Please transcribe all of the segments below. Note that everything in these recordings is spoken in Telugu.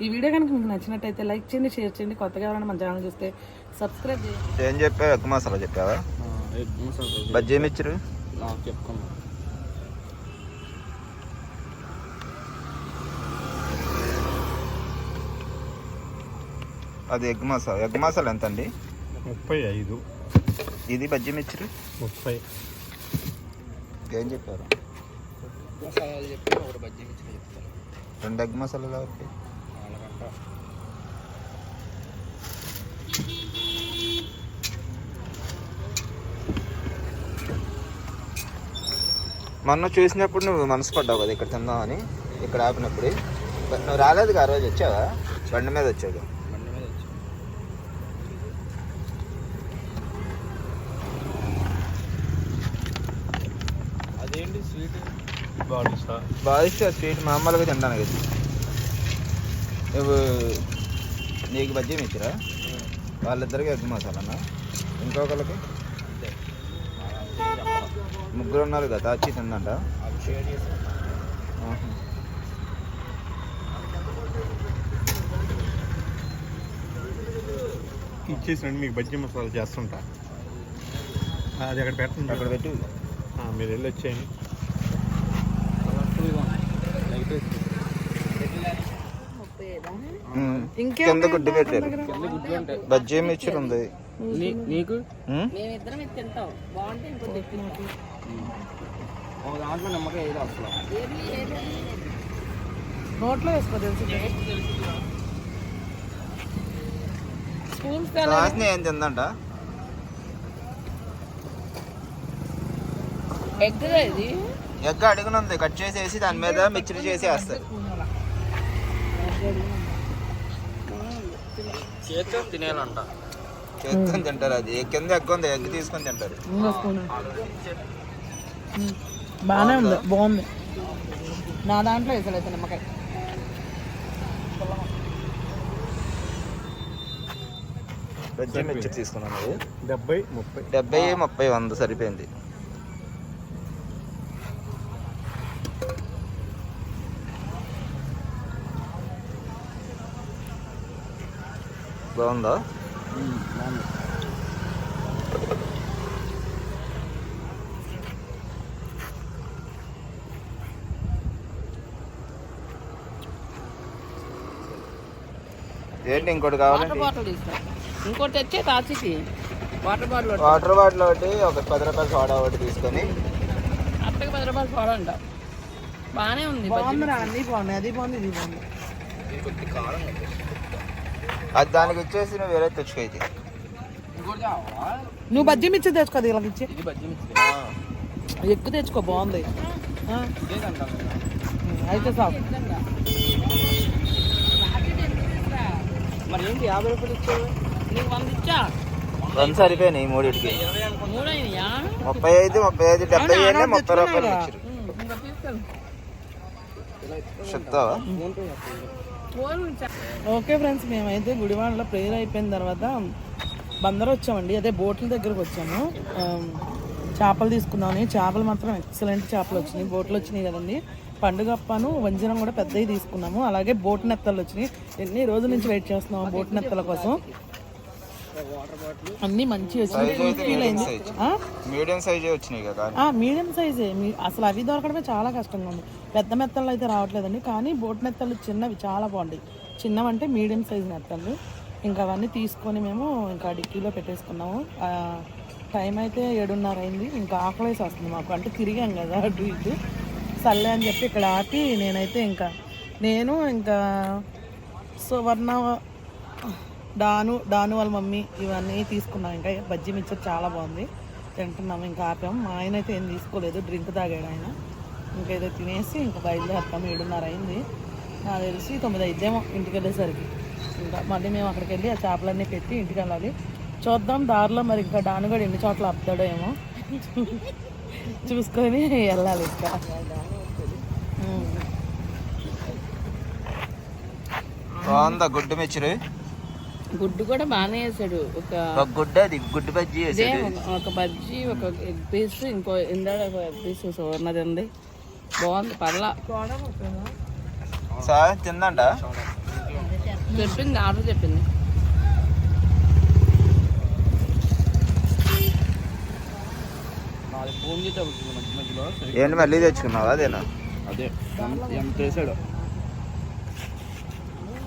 ఈ వీడియో కనుక మీకు నచ్చినట్టయితే లైక్ చేయండి, షేర్ చేయండి. కొత్తగా ఎవరైనా మన ఛానల్ చూస్తే సబ్స్క్రైబ్ చేయండి. ఏం చెప్పావు? ఎగ్ మసాలా చెప్పావా? బజ్జీ ఏమి ఇచ్చారు? చెప్పుకున్నా. అది ఎగ్ మసాలా. ఎగ్ మసాలా ఎంత అండి? 35. ఇది బజ్జీ మిర్చి 30. ఏం చెప్పారు? మసాలాలు చెప్పి ఒకటి బజ్జీ మిర్చి చెప్తారు. 2 ఎగ్ మసాలాలు ఒకటి. మొన్న చూసినప్పుడు నువ్వు మనసు పడ్డావు కదా ఇక్కడ తిందామని, ఇక్కడ ఆపినప్పుడు. నువ్వు రాలేదు ఆ రోజు, వచ్చావా? బండి మీద వచ్చాడు. అదేంటి స్వీట్? బాదుషా స్వీట్ మామూలుగా తింటాను కదా. నువ్వు నీకు బజ్జీ మిచ్చిరా, వాళ్ళిద్దరికి ఎగ్ మసాలానా, ఇంకొకరికి ముగ్గురు ఉన్నారు కదా వచ్చి తిందంట. ఇచ్చేసినండి మీకు బజ్జీ మసాలా చేస్తుంటా. అది అక్కడ పెట్టండి, అక్కడ పెట్టి మీరు వెళ్ళి వచ్చేయండి. కింద గుడ్డు పెట్టారు. బజ్జీ మిర్చి ఉంది నీకు. దాంట్లో నిమ్మకాయ ఏదో అసలు నోట్లో వేసుకో తెలుసు. ఏం తిందంట? ఎగ్ అడుగునుంది, కట్ చేసేసి దాని మీద మిర్చి చేసి వేస్తారు. చేతితో తినేయాలంట. చేతితో తింటారు. అది కింద ఎగ్ ఉంది, ఎగ్ తీసుకొని తింటారు. బాగానే ఉంది, బాగుంది. నా దాంట్లో వేసలేదు నిమ్మకాయ. బజ్జీ మిర్చి తీసుకున్నాను. 70, 30, 100 సరిపోయింది. బాగుందా? ఏంటి ఇంకోటి కావాలండి? ఇంకోటి తెచ్చే తాచికి వాటర్ బాటిల్ ఒకటి, ఒక 10 రూపాయల సోడా ఒకటి తీసుకొని. అత్తకి 10 రూపాయలు సోడా అంట. బాగానే ఉంది, అన్నీ బాగున్నాయి. అది బాగుంది, ఇది బాగుంది. అది దానికి ఇచ్చేసి నువ్వు వేరే తెచ్చుకైతే. నువ్వు బజ్జీ మిర్చి తెచ్చుకో, ఇలా ఇచ్చి ఎక్కువ తెచ్చుకో, బాగుంది. అయితే సాగు. మరి ఏంటి 50 రూపాయలు ఇచ్చావు? నీకు 100 ఇచ్చా. 100 సరిపోయినాయి మూడింటికి. 35, 70, 30 రూపాయలు ఇచ్చారు. చెప్తావా? ఓకే ఫ్రెండ్స్, మేమైతే గుడివాడలో ప్రేయర్ అయిపోయిన తర్వాత బందర్ వచ్చామండి. అదే బోట్ల దగ్గరకు వచ్చాము. చేపలు తీసుకుందామని. చేపలు మాత్రం ఎక్సలెంట్ చేపలు వచ్చినాయి. బోట్లు వచ్చినాయి కదండి. పండుగ అప్పను వంజనం కూడా పెద్దవి తీసుకున్నాము. అలాగే బోట్ నెత్తలు వచ్చినాయి. ఎన్ని రోజుల నుంచి వెయిట్ చేస్తున్నాము బోట్ నెత్తల కోసం. అన్ని మంచి మీడియం సైజే వచ్చినాయి కదా. మీడియం సైజే. అసలు అవి దొరకడమే చాలా కష్టంగా ఉంది. పెద్ద మెత్తలు అయితే రావట్లేదండి. కానీ బోట్ నెత్తలు చిన్నవి చాలా బాగుంటాయి. చిన్నవంటే మీడియం సైజ్ నెత్తలు. ఇంకా అవన్నీ తీసుకొని మేము ఇంకా డిక్కీలో పెట్టేసుకున్నాము. టైం అయితే 7:30 అయింది. ఇంకా ఆకలేసి వస్తుంది మాకు. అంటే తిరిగాం కదా అటు ఇటు. సర్లే అని చెప్పి ఇక్కడ ఆపి నేను ఇంకా సువర్ణ, డాను వాళ్ళ మమ్మీ ఇవన్నీ తీసుకున్నాం. ఇంకా బజ్జీ మిక్చర్ చాలా బాగుంది, తింటున్నాము. ఇంకా ఆపాము. మా ఆయన అయితే ఏం తీసుకోలేదు, డ్రింక్ తాగాడు ఆయన. ఇంకేదో తినేసి ఇంకా బయలుదేరుతాము. 7:30 అయింది. నాకు తెలిసి 9 అయిద్దేమో ఇంటికి వెళ్ళేసరికి. ఇంకా మళ్ళీ మేము అక్కడికి వెళ్ళి ఆ చేపలన్నీ పెట్టి ఇంటికి వెళ్ళాలి. చూద్దాం దారిలో మరి ఇంకా డానుగడు ఎన్ని చోట్ల ఆపుతాడో ఏమో చూసుకొని వెళ్ళాలి. ఇంకా బాగుందా గుడ్డు మిర్చి? గుడ్డు కూడా బాగానే వేసాడు. ఒక గుడ్డు, అది గుడ్డు బజ్జీ వేసాడు. ఒక బజ్జీ, ఒక ఎగ్ పీస్, ఇంకో ఇందాక ఒక ఎగ్ పీస్ ఉన్నదండి. బాగుంది, పర్లా. సార్ తిందంట. చెప్పింది ఆర్డర్ చెప్పింది. ఫోన్ చేస్తే అవుతుంది మధ్య మధ్యలో. ఏంటి మళ్ళీ తెచ్చుకున్నావా అదేనా? అదే ఎంత చేశాడు.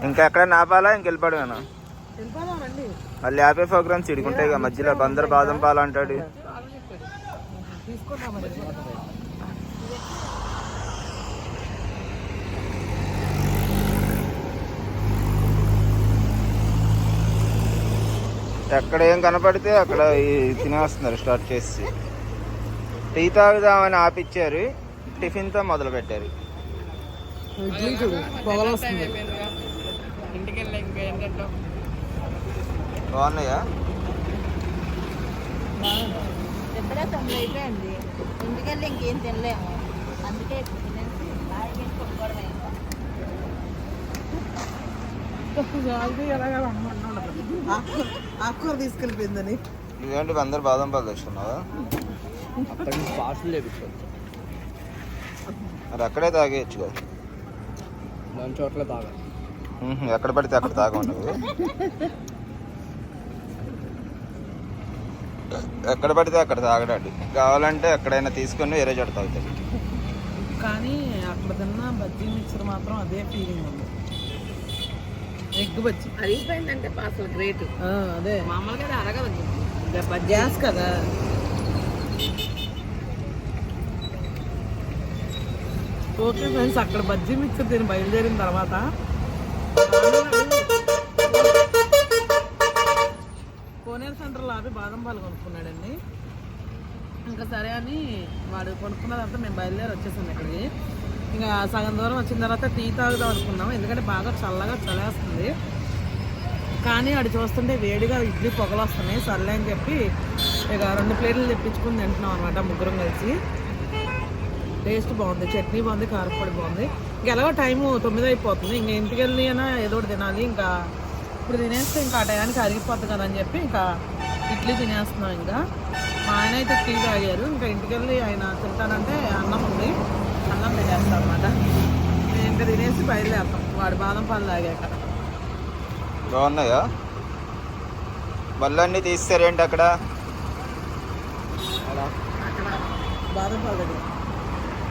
ఇంకా ఎక్కడ నాపాలా ఇంకెళ్ళిపోవడమేనా? వెళ్ళిపోదామండి. మళ్ళీ 50 ప్రోగ్రామ్స్ ఇడుకుంటాయి కదా మధ్యలో. అందరు బాదం పాలు అంటాడు. తీసుకుంటాం మరి. ఎక్కడ ఏం కనపడితే అక్కడ తినేస్తున్నారు స్టార్ట్ చేసి. టీ తాగుదామని ఆపిచ్చారు, టిఫిన్తో మొదలు పెట్టారు. ఇడ్లీ చూడు పొగలు వస్తుంది. ఇంటికి వెళ్ళి ఇంకా ఏంటంటే బాగున్నాయా? ఎప్పుడే 9 అయిపోయింది. ఇంటికెళ్ళి ఇంకేం తినలేము. అందుకే ఇప్పుడు తినేసి బాగా కొనుక్కోవడమే. ఆకుకూర తీసుకెళ్ళిపోయిందని. ఇదేంటి అందరు బాదం పాలు తెచ్చుకున్నావా? అక్కడి నుంచి పార్సల్ చేపించాడు. మరి అక్కడే తాగేయచ్చు కదా. దాని చోట్ల తాగా. ఎక్కడ పడితే అక్కడ తాగమన్నావు. ఎక్కడ పడితే అక్కడ తాగడాడు. కావాలంటే ఎక్కడైనా తీసుకొని వేరే చోట తాగుతాడు. కానీ అక్కడ తిన్న బజ్జీ మిక్సర్ మాత్రం అదే ఫీలింగ్ ఉంది. ఎగ్ బజ్జీ అరిగిపోయిందంటే అసలు గ్రేట్. అదే మామూలుగా అరగదు. గ్యాస్ కదా. ఓకే ఫ్రెండ్స్, అక్కడ బజ్జీ మిక్సర్ తిని బయలుదేరిన తర్వాత కోనేరు సెంటర్లో ఆపి బాదం పాలు కొనుక్కున్నాడండి. ఇంకా సరే అని వాడు కొనుక్కున్నదంతా మేము బయలుదేరి వచ్చేసాం ఇక్కడికి. ఇంకా సగం దూరం వచ్చిన తర్వాత టీ తాగుదాం అనుకున్నాం, ఎందుకంటే బాగా చల్లగా చలేస్తుంది. కానీ వాడు చూస్తుంటే వేడిగా ఇడ్లీ పొగలు వస్తున్నాయి. సర్లే అని చెప్పి ఇక 2 ప్లేట్లు తెప్పించుకుని తింటున్నాం అనమాట ముగ్గురం కలిసి. టేస్ట్ బాగుంది, చట్నీ బాగుంది, కారపొడి బాగుంది. ఇంకెలాగో టైము 9 అయిపోతుంది. ఇంకా ఇంటికి వెళ్ళి అయినా ఏదో ఒకటి తినాలి. ఇంకా ఇప్పుడు తినేస్తే ఇంకా ఆ టయానికి అరిగిపోద్ది కదా అని చెప్పి ఇంకా ఇడ్లీ తినేస్తున్నాం. ఇంకా మా ఆయన అయితే టీ తాగారు. ఇంకా ఇంటికి వెళ్ళి ఆయన తింటానంటే అన్నం ఉంది, అన్నం తినేస్తాం అనమాట. మేము ఇంకా తినేసి బయలుదేరుతాం వాడు బాదం పాలు తాగాక. బాగున్నాయా? బళ్ళన్నీ తీస్తారేంటి అక్కడ? అక్కడ బాదం పాలు దగ్గర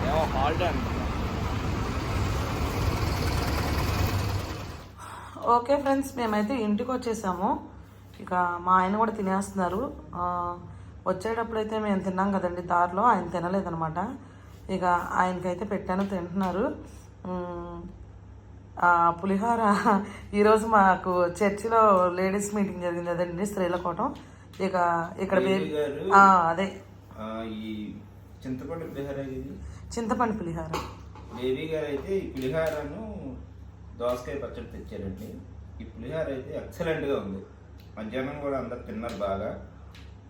ఏమో హాలిడే అనుకుంటా. ఓకే ఫ్రెండ్స్, మేమైతే ఇంటికి వచ్చేసాము. ఇక మా ఆయన కూడా తినేస్తున్నారు. వచ్చేటప్పుడు అయితే మేము తిన్నాం కదండి దారిలో, ఆయన తినలేదనమాట. ఇక ఆయనకైతే పెట్టాను, తింటున్నారు. పులిహోర ఈరోజు మాకు చర్చిలో లేడీస్ మీటింగ్ జరిగింది కదండి, స్త్రీల కూటం. ఇక ఇక్కడ అదే చింతపండు పులిహోర. చింతపండు పులిహోర. బేబీ గారు అయితే ఈ పులిహోరను దోసకాయ పచ్చడి తెచ్చారండి. ఈ పులిహోర అయితే ఎక్సలెంట్గా ఉంది. మధ్యాహ్నం కూడా అందరు తిన్నారు బాగా.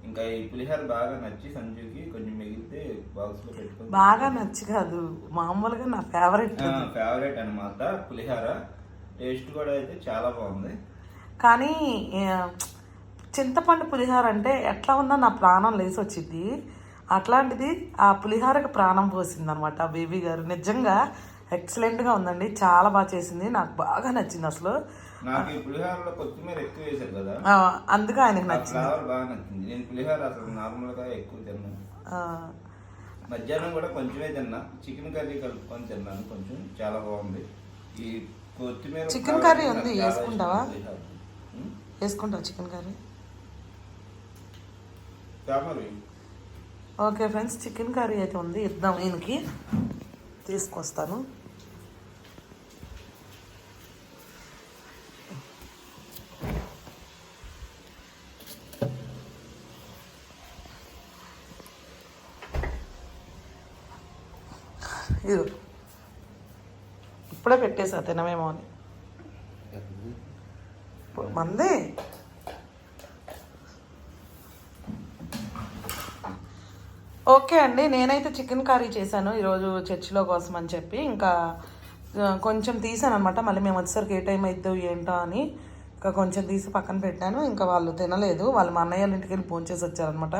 ఇంకా ఈ పులిహోర బాగా నచ్చి సంజుకి కొంచెం మిగిలితే బాక్స్లో పెట్టుకుని. బాగా నచ్చి కాదు, మామూలుగా నా ఫేవరెట్ అనమాట పులిహోర. టేస్ట్ కూడా అయితే చాలా బాగుంది. కానీ చింతపండు పులిహోర అంటే ఎట్లా ఉన్నా నా ప్రాణం లేచి వచ్చింది. అట్లాంటిది ఆ పులిహోరకు ప్రాణం పోసింది అనమాట బేబీ గారు. నిజంగా ఎక్సలెంట్గా ఉందండి, చాలా బాగా చేసింది, నాకు బాగా నచ్చింది అసలు. నాకు ఈ పులిహోరలో కొత్తిమీర ఎక్కువ వేశారు కదా, అందుకే ఆయనకు నచ్చింది. బాగా నచ్చింది. నేను పులిహోర అసలు నార్మల్గా ఎక్కువ తిన్నాను. మధ్యాహ్నం కూడా కొంచెమే తిన్నా. చికెన్ కర్రీ కలుపుకొని తిన్నాను కొంచెం, చాలా బాగుంది. ఈ కొత్తిమీర చికెన్ కర్రీ ఉంది, వేసుకుంటావా? వేసుకుంటావా chicken curry? Okay friends, chicken curry అయితే ఉంది, ఇద్దాం ఈయనకి, తీసుకొస్తాను. ఇది ఇప్పుడే పెట్టేసా తినమేమో అని. మంది ఓకే అండి, నేనైతే చికెన్ కర్రీ చేశాను ఈరోజు చర్చిలో కోసం అని చెప్పి. ఇంకా కొంచెం తీసాను అనమాట, మళ్ళీ మేము వచ్చేసరికి ఏ టైం అవుతుందో ఏంటో అని ఇంకా కొంచెం తీసి పక్కన పెట్టాను. ఇంకా వాళ్ళు తినలేదు, వాళ్ళు మా అన్నయ్య వాళ్ళ ఇంటికి వెళ్ళి భోంచేసి వచ్చారనమాట.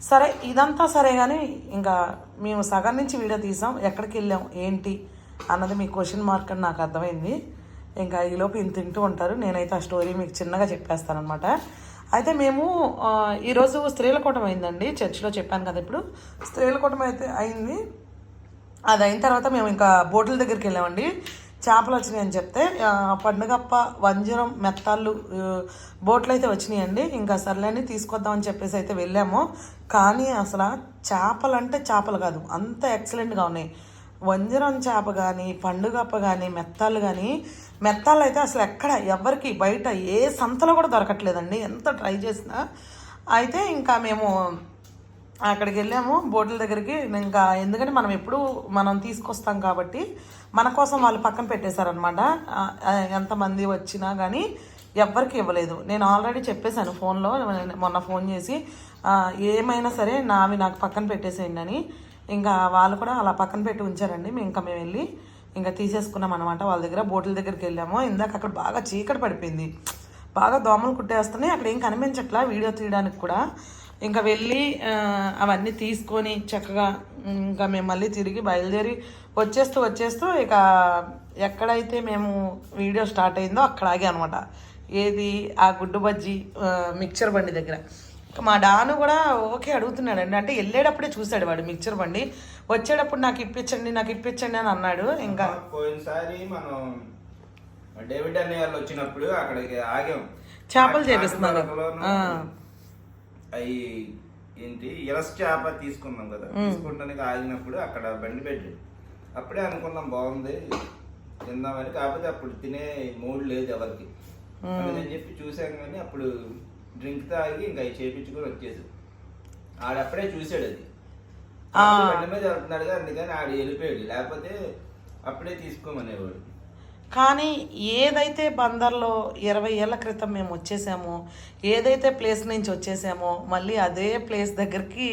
సరే ఇదంతా సరే కానీ ఇంకా మేము సగం నుంచి వీడియో తీసాం, ఎక్కడికి వెళ్ళాం ఏంటి అన్నది మీ క్వశ్చన్ మార్క్ అని నాకు అర్థమైంది. ఇంకా ఈలోపు ఇంత తింటూ ఉంటారు. నేనైతే ఆ స్టోరీ మీకు చిన్నగా చెప్పేస్తాను అనమాట. అయితే మేము ఈరోజు స్త్రీల కూటమి అయిందండి, చర్చిలో చెప్పాను కదా. ఇప్పుడు స్త్రీల కూటమి అయితే అయింది. అది అయిన తర్వాత మేము ఇంకా బోట్ల దగ్గరికి వెళ్ళామండి. చేపలు వచ్చినాయి అని చెప్తే పండుగప్ప, వంజరం, మెత్తాళ్ళు బోట్లు అయితే వచ్చినాయండి. ఇంకా సర్లేని తీసుకొద్దామని చెప్పేసి అయితే వెళ్ళాము. కానీ అసలు చేపలు అంటే చేపలు కాదు, అంత ఎక్సలెంట్గా ఉన్నాయి. వంజరం చేప కానీ, పండుగప్ప కానీ, మెత్తాళ్ళు కానీ, మెత్తాళ్ళు అయితే అసలు ఎక్కడ ఎవరికి బయట ఏ సంతలో కూడా దొరకట్లేదండి, ఎంత ట్రై చేసినా. అయితే ఇంకా మేము అక్కడికి వెళ్ళాము బోట్ల దగ్గరికి. ఇంకా ఎందుకంటే మనం ఎప్పుడు మనం తీసుకొస్తాం కాబట్టి మన కోసం వాళ్ళు పక్కన పెట్టేశారనమాట. ఎంతమంది వచ్చినా కానీ ఎవ్వరికి ఇవ్వలేదు. నేను ఆల్రెడీ చెప్పేశాను ఫోన్లో, మొన్న ఫోన్ చేసి ఏమైనా సరే నాకు పక్కన పెట్టేసేయండి అని. ఇంకా వాళ్ళు కూడా అలా పక్కన పెట్టి ఉంచారండి. మేము వెళ్ళి ఇంకా తీసేసుకున్నాం అనమాట వాళ్ళ దగ్గర. బోట్ల దగ్గరికి వెళ్ళాము. ఇందాక అక్కడ బాగా చీకటి పడిపోయింది, బాగా దోమలు కుట్టేస్తున్నాయి, అక్కడ ఏం కనిపించట్లా వీడియో తీయడానికి కూడా. ఇంకా వెళ్ళి అవన్నీ తీసుకొని చక్కగా ఇంకా మేము మళ్ళీ తిరిగి బయలుదేరి వచ్చేస్తూ ఇక ఎక్కడైతే మేము వీడియో స్టార్ట్ అయిందో అక్కడ ఆగే అనమాట. ఏది ఆ గుడ్డు బజ్జీ మిక్చర్ బండి దగ్గర. మా డాను కూడా ఓకే అడుగుతున్నాడండి, అంటే వెళ్ళేటప్పుడే చూశాడు వాడు మిక్చర్ బండి. వచ్చేటప్పుడు నాకు ఇప్పించండి అని అన్నాడు. ఇంకా పోయినసారి మనం డేవిడ్ అనే వాళ్ళు వచ్చినప్పుడు అక్కడికి ఆగాం, చేపలు చేపిస్తున్నారు. అవి ఏంటి ఇలస చేప తీసుకున్నాం కదా, తీసుకుంటానికి ఆగినప్పుడు అక్కడ బండి పెట్టి అప్పుడే అనుకున్నాం బాగుంది తిందామని. కాకపోతే అప్పుడు తినే మూడ్ లేదు ఎవరికి అని చెప్పి చూసాం. కానీ అప్పుడు డ్రింక్ తాగి ఇంకా అవి చేపించుకొని వచ్చేసి ఆడప్పుడే చూసాడు అది బండి మీద వెళ్తున్నాడు కదా, అందుకని ఆడు వెళ్ళిపోయాడు, లేకపోతే అప్పుడే తీసుకోమనేవాడు. కానీ ఏదైతే బందర్లో 20 ఏళ్ల క్రితం మేము వచ్చేసామో, ఏదైతే ప్లేస్ నుంచి వచ్చేసామో, మళ్ళీ అదే ప్లేస్ దగ్గరికి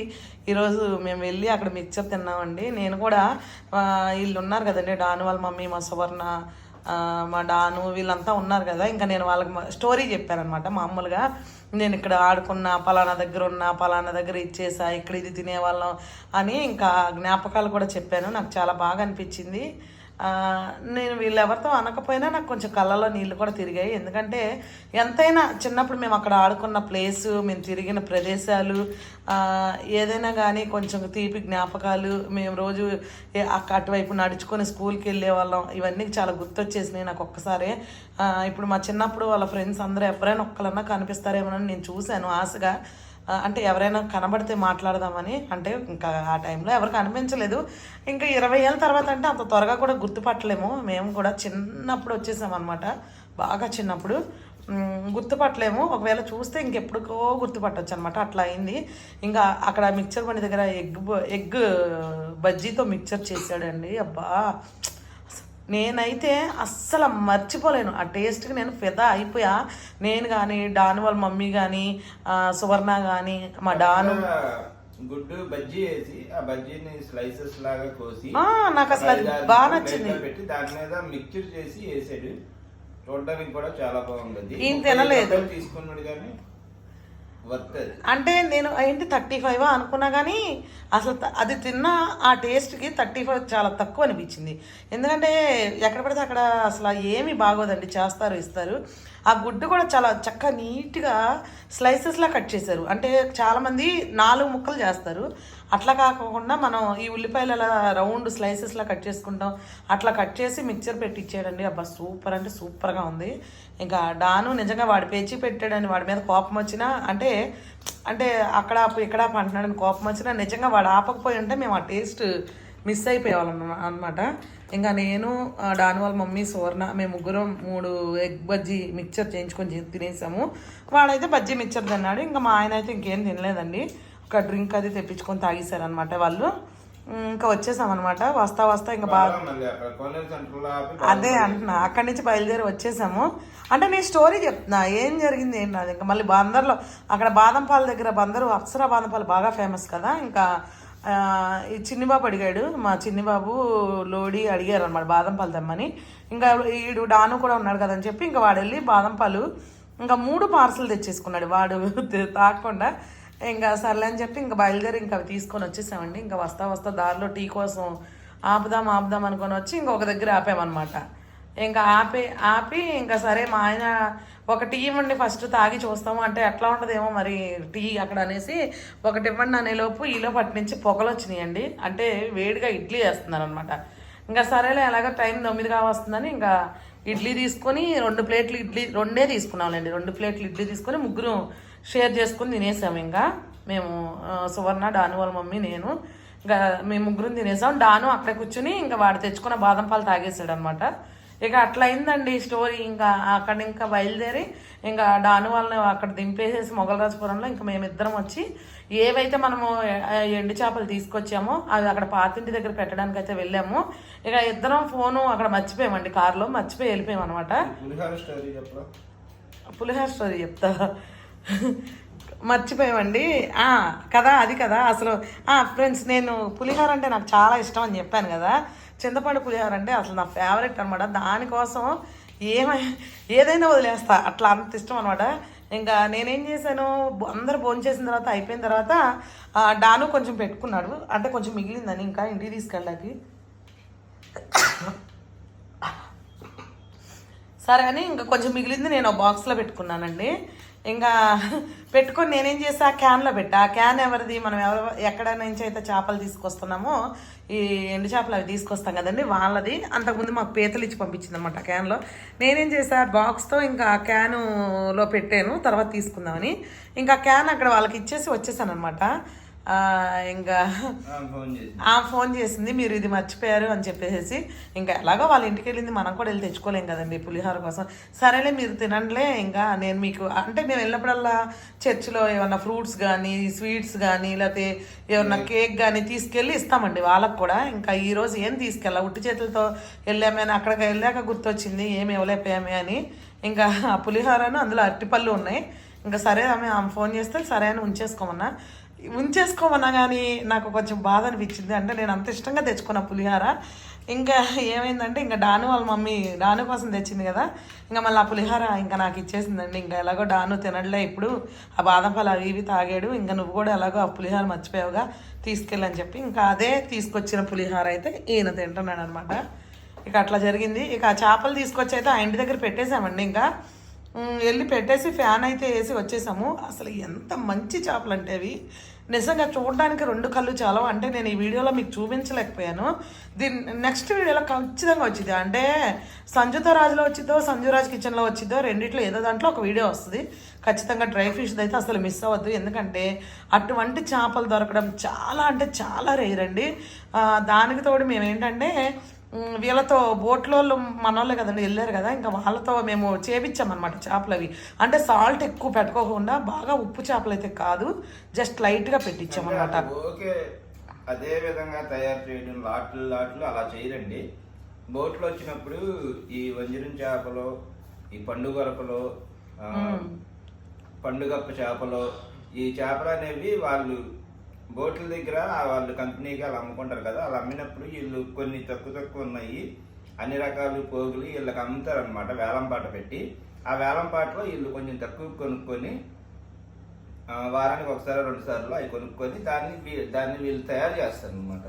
ఈరోజు మేము వెళ్ళి అక్కడ మిక్చర్ తిన్నామండి. నేను కూడా వీళ్ళు ఉన్నారు కదండి, డాను వాళ్ళ మమ్మీ, మా సువర్ణ, మా డాను వీళ్ళంతా ఉన్నారు కదా. ఇంకా నేను వాళ్ళకి స్టోరీ చెప్పానమాట. మామూలుగా నేను ఇక్కడ ఆడుకున్నా, పలానా దగ్గర ఇచ్చేసా, ఇక్కడ ఇది తినేవాళ్ళం అని ఇంకా జ్ఞాపకాలు కూడా చెప్పాను. నాకు చాలా బాగా అనిపించింది. నేను వీళ్ళెవరితో అనకపోయినా నాకు కొంచెం కళ్ళలో నీళ్ళు కూడా తిరిగాయి. ఎందుకంటే ఎంతైనా చిన్నప్పుడు మేము అక్కడ ఆడుకున్న ప్లేసు, మేము తిరిగిన ప్రదేశాలు, ఏదైనా కానీ కొంచెం తీపి జ్ఞాపకాలు, మేము రోజు అటువైపు నడుచుకొని స్కూల్కి వెళ్ళే వాళ్ళం, ఇవన్నీ చాలా గుర్తొచ్చేసినాయి నాకు ఒక్కసారి. ఇప్పుడు మా చిన్నప్పుడు వాళ్ళ ఫ్రెండ్స్ అందరూ ఎవరైనా ఒక్కలన్నా కనిపిస్తారేమోనని నేను చూశాను ఆశగా. అంటే ఎవరైనా కనబడితే మాట్లాడదామని. అంటే ఇంకా ఆ టైంలో ఎవరికి అనిపించలేదు. ఇంకా 20 ఏళ్ళ తర్వాత అంటే అంత త్వరగా కూడా గుర్తుపట్టలేము. మేము కూడా చిన్నప్పుడు వచ్చేసామన్నమాట, బాగా చిన్నప్పుడు గుర్తుపట్టలేము. ఒకవేళ చూస్తే ఇంకెప్పుడుకో గుర్తుపట్టవచ్చు అనమాట, అట్లా అయింది. ఇంకా అక్కడ మిక్చర్ బండి దగ్గర ఎగ్ బజ్జీతో మిక్చర్ చేశాడండి. అబ్బా నేనైతే అస్సలు మర్చిపోలేను ఆ టేస్ట్కి, నేను ఫిదా అయిపోయా. నేను కానీ, డాను వాళ్ళ మమ్మీ కానీ, సువర్ణ కానీ, మా డాను గుడ్డు బజ్జీ వేసి ఆ బజ్జీని స్లైసెస్ లాగా కోసి నాకు అసలు అది బాగా నచ్చింది. పెట్టి దాని మీద మిక్చర్ చేసి వేసాడు. చూడడానికి కూడా చాలా బాగుంది. ఏం తినలేదు, తీసుకున్నాడు కానీ అంటే నేను ఏంటి 35 అనుకున్నా కానీ అసలు అది తిన్న ఆ టేస్ట్కి 35 చాలా తక్కువ అనిపించింది. ఎందుకంటే ఎక్కడ పడితే అక్కడ అసలు ఏమీ బాగోదండి, చేస్తారు ఇస్తారు. ఆ గుడ్డు కూడా చాలా చక్కగా నీట్గా స్లైసెస్లా కట్ చేశారు. అంటే చాలామంది 4 ముక్కలు చేస్తారు, అట్లా కాకుండా మనం ఈ ఉల్లిపాయలు అలా రౌండ్ స్లైసెస్లా కట్ చేసుకుంటాం, అట్లా కట్ చేసి మిక్చర్ పెట్టి ఇచ్చేయడండి. అబ్బా సూపర్ అంటే సూపర్గా ఉంది. ఇంకా డాను నిజంగా వాడు పేచి పెట్టాడని వాడి మీద కోపం వచ్చినా, అంటే అక్కడ ఇక్కడ అంటున్నాడని కోపం వచ్చినా, నిజంగా వాడు ఆపకపోయి ఉంటే మేము ఆ టేస్ట్ మిస్ అయిపోయేవాళ్ళం అనమాట. ఇంకా నేను, డాను వాళ్ళ మమ్మీ, సువర్ణ, మేము ముగ్గురం 3 ఎగ్ బజ్జీ మిక్చర్ చేయించుకొని తినేసాము. వాడైతే బజ్జీ మిక్చర్ తిన్నాడు. ఇంకా మా ఆయన అయితే ఇంకేం తినలేదండి, ఒక డ్రింక్ అది తెప్పించుకొని తాగేశారనమాట వాళ్ళు. ఇంకా వచ్చేసామన్నమాట. వస్తా ఇంకా బాగా అదే అంటున్నా, అక్కడి నుంచి బయలుదేరి వచ్చేసాము. అంటే నేను స్టోరీ చెప్తున్నా ఏం జరిగింది ఏంటి అది. ఇంకా మళ్ళీ బందర్లో అక్కడ బాదంపాల దగ్గర, బందరు అప్సరా బాదంపాలు బాగా ఫేమస్ కదా. ఇంకా ఈ చిన్నిబాబు అడిగాడు, మా చిన్నిబాబు లోడి అడిగారు అనమాట బాదంపాలు తెమ్మని. ఇంకా ఈడు డాను కూడా ఉన్నాడు కదని చెప్పి ఇంకా వాడు వెళ్ళి బాదంపాలు ఇంకా 3 పార్సల్ తెచ్చేసుకున్నాడు వాడు తాకుండా. ఇంకా సర్లే అని చెప్పి ఇంకా బయలుదేరి ఇంకా అవి తీసుకొని వచ్చేసామండి. ఇంకా వస్తా దారిలో టీ కోసం ఆపుదాం అనుకొని వచ్చి ఇంకొక దగ్గర ఆపామన్నమాట. ఇంకా ఆపి ఇంకా సరే మా ఆయన ఒక టీ ఇవ్వండి ఫస్ట్ తాగి చూస్తాము అంటే ఎట్లా ఉంటుందేమో మరి టీ అక్కడ అనేసి ఒకటి ఇవ్వండి అనేలోపు ఈలోపు అటు నుంచి పొగలు వచ్చినాయండి. అంటే వేడిగా ఇడ్లీ వేస్తున్నారు అనమాట. ఇంకా సరేలే ఎలాగో టైం 9 వస్తుందని ఇంకా ఇడ్లీ తీసుకొని 2 ప్లేట్లు ఇడ్లీ 2 తీసుకున్నాంలేండి. 2 ప్లేట్లు ఇడ్లీ తీసుకొని ముగ్గురు షేర్ చేసుకొని తినేసాము. ఇంకా మేము సువర్ణ, డాను వాళ్ళ మమ్మీ, నేను ఇంకా మేము ముగ్గురం తినేసాం. డాను అక్కడే కూర్చుని ఇంకా వాడు తెచ్చుకున్న బాదం పాలు తాగేసాడు అనమాట. ఇక అట్లా అయిందండి స్టోరీ. ఇంకా అక్కడ ఇంకా బయలుదేరి ఇంకా డాను వాళ్ళని అక్కడ దింపేసేసి మొగలరాజపురంలో ఇంకా మేమిద్దరం వచ్చి ఏవైతే మనము ఎండు చేపలు తీసుకొచ్చామో అవి అక్కడ పాతింటి దగ్గర పెట్టడానికి అయితే వెళ్ళాము. ఇక ఇద్దరం ఫోను అక్కడ మర్చిపోయామండి, కారులో మర్చిపోయి వెళ్ళిపోయాం అనమాట. పులిహార స్టోరీ చెప్తా మర్చిపోయామండి కదా, అది కదా అసలు. ఫ్రెండ్స్, నేను పులిహార అంటే నాకు చాలా ఇష్టం అని చెప్పాను కదా. చింతపండు పులిహార అంటే అసలు నా ఫేవరెట్ అనమాట. దానికోసం ఏదైనా వదిలేస్తా, అట్లా అంత ఇష్టం అనమాట. ఇంకా నేనేం చేశాను, అందరు భోజనం చేసిన తర్వాత అయిపోయిన తర్వాత డాను కొంచెం పెట్టుకున్నాడు, అంటే కొంచెం మిగిలిందని ఇంకా ఇంటికి తీసుకెళ్ళాకి. సరే అని ఇంకా కొంచెం మిగిలింది నేను బాక్స్లో పెట్టుకున్నానండి. ఇంకా పెట్టుకొని నేనేం చేసా, క్యాన్లో పెట్టా. ఆ క్యాన్ ఎవరిది, మనం ఎక్కడ నుంచి అయితే చేపలు తీసుకొస్తున్నామో ఈ ఎండు చేపలు అవి తీసుకొస్తాం కదండి, వాళ్ళది. అంతకుముందు మాకు పీతలు ఇచ్చి పంపించింది అనమాట క్యాన్లో. నేనేం చేసా, బాక్స్తో ఇంకా ఆ క్యానులో పెట్టాను తర్వాత తీసుకుందామని. ఇంకా క్యాన్ అక్కడ వాళ్ళకి ఇచ్చేసి వచ్చేసాను అనమాట. ఇంకా ఫోన్ చేసింది, మీరు ఇది మర్చిపోయారు అని చెప్పేసి. ఇంకా ఎలాగో వాళ్ళ ఇంటికి వెళ్ళింది, మనం కూడా వెళ్ళి తెచ్చుకోలేం కదండి పులిహోర కోసం. సరేలే మీరు తినండిలే, ఇంకా నేను మీకు అంటే మేము వెళ్ళినప్పుడల్లా చర్చిలో ఏమన్నా ఫ్రూట్స్ కానీ స్వీట్స్ కానీ లేకపోతే ఏమన్నా కేక్ కానీ తీసుకెళ్ళి ఇస్తామండి వాళ్ళకు కూడా. ఇంకా ఈరోజు ఏం తీసుకెళ్ళా, ఉట్టి చేతులతో వెళ్ళామని అక్కడికి వెళ్ళాక గుర్తొచ్చింది ఏమి ఇవ్వలేకపోయామే అని. ఇంకా ఆ పులిహోరను అందులో అరటిపళ్ళు ఉన్నాయి. ఇంకా సరే ఆమె ఫోన్ చేస్తే సరే అని ఉంచేసుకోమన్నా కానీ నాకు కొంచెం బాధ అనిపించింది. అంటే నేను అంత ఇష్టంగా తెచ్చుకున్న పులిహార. ఇంకా ఏమైందంటే ఇంకా డాను వాళ్ళ మమ్మీ డాను కోసం తెచ్చింది కదా, ఇంకా మళ్ళీ ఆ పులిహార ఇంకా నాకు ఇచ్చేసిందండి. ఇంకా ఎలాగో డాను తినడలే ఇప్పుడు, ఆ బాదం పాలు అవి ఇవి తాగాడు, ఇంకా నువ్వు కూడా ఎలాగో ఆ పులిహార మర్చిపోయావుగా తీసుకెళ్ళని చెప్పి ఇంకా అదే తీసుకొచ్చిన పులిహార అయితే ఈయన తింటున్నాడు అనమాట. ఇక అట్లా జరిగింది. ఇక ఆ చేపలు తీసుకొచ్చి అయితే ఆ ఇంటి దగ్గర పెట్టేశామండి. ఇంకా వెళ్ళి పెట్టేసి ఫ్యాన్ అయితే వేసి వచ్చేసాము. అసలు ఎంత మంచి చేపలు అంటే అవి నిజంగా చూడడానికి 2 కళ్ళు చాలా. అంటే నేను ఈ వీడియోలో మీకు చూపించలేకపోయాను, దీని నెక్స్ట్ వీడియోలో ఖచ్చితంగా వచ్చింది. అంటే సంజుత రాజులో వచ్చిద్దో సంజురాజ్ కిచెన్లో వచ్చిద్దో రెండిట్లో ఏదో దాంట్లో ఒక వీడియో వస్తుంది ఖచ్చితంగా. డ్రై ఫిష్ అయితే అసలు మిస్ అవ్వద్దు, ఎందుకంటే అటువంటి చేపలు దొరకడం చాలా అంటే చాలా రేర్ అండి. దానికి తోడు మేము ఏంటంటే వీళ్ళతో బోట్లో మనోళ్ళే కదండి వెళ్ళారు కదా, ఇంకా వాళ్ళతో మేము చేపించామన్నమాట చేపలు అవి. అంటే సాల్ట్ ఎక్కువ పెట్టుకోకుండా బాగా ఉప్పు చేపలు అయితే కాదు, జస్ట్ లైట్గా పెట్టించామన్నమాట. ఓకే, అదే విధంగా తయారు చేయడం లాట్లు అలా చేయరండి. బోట్లో వచ్చినప్పుడు ఈ వంజరం చేపలు, ఈ పండుగరపలు, పండుగప్ప చేపలు, ఈ చేపలు అనేవి వాళ్ళు బోట్ల దగ్గర వాళ్ళు కంపెనీకి అలా అమ్ముకుంటారు కదా. అలా అమ్మినప్పుడు వీళ్ళు కొన్ని తక్కువ ఉన్నాయి అన్ని రకాల పోగులు వీళ్ళకి అమ్ముతారు అనమాట, వేలంపాట పెట్టి. ఆ వేలంపాటలో వీళ్ళు కొంచెం తక్కువ కొనుక్కొని వారానికి 1 సారి 2 సార్లు అవి కొనుక్కొని దాన్ని వీళ్ళు తయారు చేస్తారు అనమాట.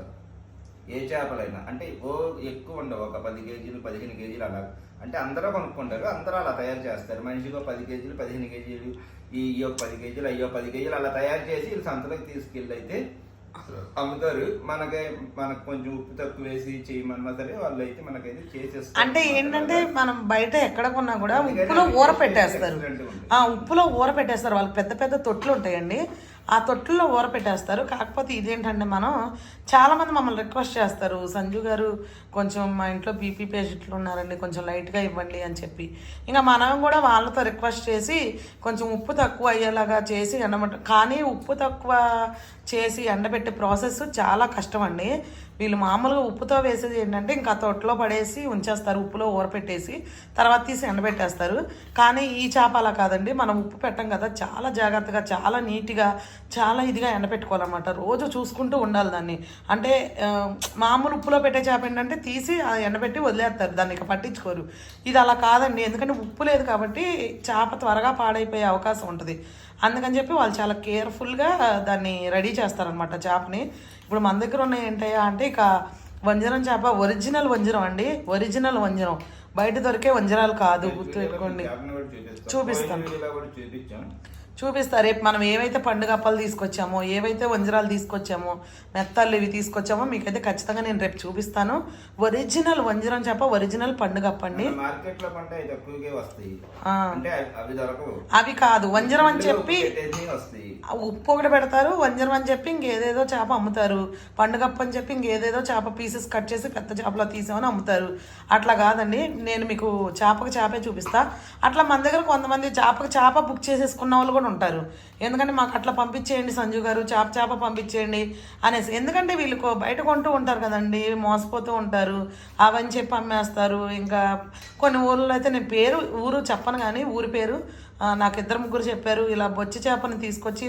ఏ చేపలైనా అంటే ఎక్కువ ఉండవు, ఒక 10 కేజీలు 15 కేజీలు అలా. అంటే అందరూ కొనుక్కుంటారు, అందరూ అలా తయారు చేస్తారు. మనిషికి 10 కేజీలు 15 కేజీలు, ఈ 10 కేజీలు అయ్యో 10 కేజీలు అలా తయారు చేసి వీళ్ళు సంతలోకి తీసుకెళ్ళి అయితే అమ్ముతారు. మనకు కొంచెం ఉప్పు తక్కువ వేసి చేయమన్నా సరే వాళ్ళు అయితే మనకైతే చేసేస్తారు. అంటే ఏంటంటే మనం బయట ఎక్కడ కొన్నా కూడా ఉప్పులో ఊర పెట్టేస్తారు, ఉప్పులో ఊర పెట్టేస్తారు. వాళ్ళకి పెద్ద పెద్ద తొట్లు ఉంటాయండి, ఆ తొట్టుల్లో ఊర పెట్టేస్తారు. కాకపోతే ఇదేంటంటే మనం చాలామంది మమ్మల్ని రిక్వెస్ట్ చేస్తారు, సంజు గారు కొంచెం మా ఇంట్లో బీపీ పేషెంట్లు ఉన్నారండి కొంచెం లైట్గా ఇవ్వండి అని చెప్పి. ఇంకా మనం కూడా వాళ్ళతో రిక్వెస్ట్ చేసి కొంచెం ఉప్పు తక్కువ అయ్యేలాగా చేసి ఎండమంట. కానీ ఉప్పు తక్కువ చేసి ఎండబెట్టే ప్రాసెస్ చాలా కష్టం అండి. వీళ్ళు మామూలుగా ఉప్పుతో వేసేది ఏంటంటే ఇంకా తొట్లో పడేసి ఉంచేస్తారు, ఉప్పులో ఊరపెట్టేసి తర్వాత తీసి ఎండబెట్టేస్తారు. కానీ ఈ చేప అలా కాదండి, మనం ఉప్పు పెట్టం కదా, చాలా జాగ్రత్తగా చాలా నీట్గా చాలా ఇదిగా ఎండబెట్టుకోవాలన్నమాట. రోజు చూసుకుంటూ ఉండాలి దాన్ని. అంటే మామూలు ఉప్పులో పెట్టే చేప ఏంటంటే తీసి ఎండబెట్టి వదిలేస్తారు, దాన్ని ఇక పట్టించుకోరు. ఇది అలా కాదండి, ఎందుకంటే ఉప్పు లేదు కాబట్టి చేప త్వరగా పాడైపోయే అవకాశం ఉంటుంది. అందుకని చెప్పి వాళ్ళు చాలా కేర్ఫుల్గా దాన్ని రెడీ చేస్తారనమాట చేపని. ఇప్పుడు మన దగ్గర ఉన్నాయి ఏంటయ్యా అంటే ఇక వంజరం చేప ఒరిజినల్ వంజరం అండి, ఒరిజినల్ వంజరం బయట దొరికే వంజరాలు కాదు, గుర్తుపెట్టుకోండి. చేపను కూడా చూపిస్తాం. చూపిస్తాం. పోయిన వీడియోలో కూడా చూపించాం. చూపిస్తా. రేపు మనం ఏవైతే పండుగ అప్పాలు తీసుకొచ్చామో, ఏవైతే వంజరాలు తీసుకొచ్చామో, మెత్తళ్ళు ఇవి తీసుకొచ్చామో మీకైతే ఖచ్చితంగా నేను రేపు చూపిస్తాను. ఒరిజినల్ వంజరం చేప, ఒరిజినల్ పండుగ అప్పండి. మార్కెట్ లో పంట తక్కువగా వస్తాయి, ఆ, అంటే అవి దొరకవు. అవి కాదు వంజరం అని చెప్పి వస్తాయి. ఉప్పు ఒకటి పెడతారు, వంజరం అని చెప్పి ఇంకేదేదో చేప అమ్ముతారు. పండుగప్ప అని చెప్పి ఇంకేదేదో చేప పీసెస్ కట్ చేసి పెద్ద చేపలో తీసామని అమ్ముతారు. అట్లా కాదండి, నేను మీకు చేపకు చేపే చూపిస్తా. అట్లా మన దగ్గర కొంతమంది చేపకు చేప బుక్ చేసేసుకున్న వాళ్ళు కూడా ఉంటారు. ఎందుకంటే మాకు అట్లా పంపించేయండి సంజు గారు, చేప పంపించేయండి అనేసి. ఎందుకంటే వీళ్ళు బయట కొంటూ ఉంటారు కదండి, మోసపోతూ ఉంటారు, అవని చెప్పి అమ్మేస్తారు. ఇంకా కొన్ని ఊళ్ళో అయితే నేను ఊరు చెప్పను కానీ ఊరి పేరు నాకు 2-3 చెప్పారు, ఇలా బొచ్చి చేపని తీసుకొచ్చి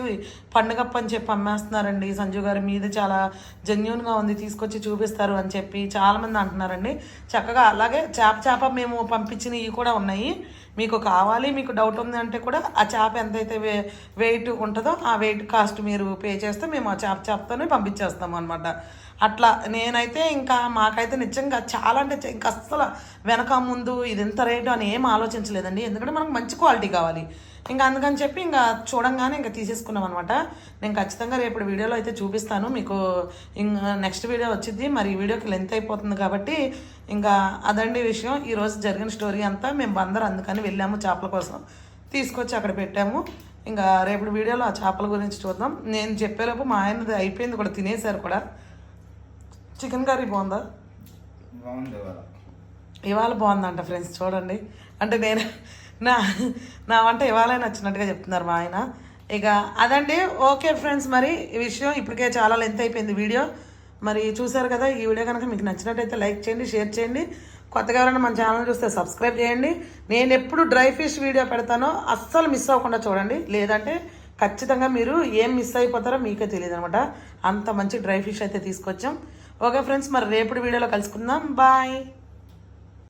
పండుగప్ప అని చెప్పి అమ్మేస్తున్నారండి సంజు గారు, మీది చాలా జెన్యూన్గా ఉంది, తీసుకొచ్చి చూపిస్తారు అని చెప్పి చాలామంది అంటున్నారండి. చక్కగా అలాగే చేప మేము పంపించినవి కూడా ఉన్నాయి. మీకు కావాలి, మీకు డౌట్ ఉంది అంటే కూడా ఆ చేప ఎంతైతే వెయిట్ ఉంటుందో ఆ వెయిట్ కాస్ట్ మీరు పే చేస్తే మేము ఆ చేపతోనే పంపించేస్తాము అనమాట. అట్లా నేనైతే ఇంకా మాకైతే నిజంగా చాలా అంటే ఇంకా అస్సలు వెనక ముందు ఇది ఎంత రేటు అని ఏం ఆలోచించలేదండి. ఎందుకంటే మనకు మంచి క్వాలిటీ కావాలి. ఇంకా అందుకని చెప్పి ఇంకా చూడంగానే ఇంకా తీసేసుకున్నాం అనమాట. నేను ఖచ్చితంగా రేపు వీడియోలో అయితే చూపిస్తాను మీకు. ఇంకా నెక్స్ట్ వీడియో వచ్చింది, మరి ఈ వీడియోకి లెంత్ అయిపోతుంది కాబట్టి ఇంకా అదండి విషయం. ఈరోజు జరిగిన స్టోరీ అంతా మేము బందర్ అందుకని వెళ్ళాము, చేపల కోసం తీసుకొచ్చి అక్కడ పెట్టాము. ఇంకా రేపు వీడియోలో ఆ చేపల గురించి చూద్దాం. నేను చెప్పేలోపు మా ఆయనది అయిపోయింది కూడా, తినేశారు కూడా. చికెన్ కర్రీ బాగుందా? బాగుంది ఇవాళ బాగుందంట ఫ్రెండ్స్, చూడండి. అంటే నేను నా వంట ఇవాళ నచ్చినట్టుగా చెప్తున్నారు మా ఆయన. ఇక అదండి. ఓకే ఫ్రెండ్స్, మరి ఈ విషయం ఇప్పటికే చాలా లెంత్ అయిపోయింది వీడియో. మరి చూసారు కదా, ఈ వీడియో కనుక మీకు నచ్చినట్టయితే లైక్ చేయండి, షేర్ చేయండి. కొత్తగా ఎవరైనా మన ఛానల్ చూస్తే సబ్స్క్రైబ్ చేయండి. నేను ఎప్పుడు డ్రై ఫిష్ వీడియో పెడతానో అస్సలు మిస్ అవ్వకుండా చూడండి, లేదంటే ఖచ్చితంగా మీరు ఏం మిస్ అయిపోతారో మీకే తెలియదు అనమాట. అంత మంచి డ్రై ఫిష్ అయితే తీసుకొచ్చాం. ఓకే ఫ్రెండ్స్, మరి రేపు వీడియోలో కలుసుకుందాం. బాయ్.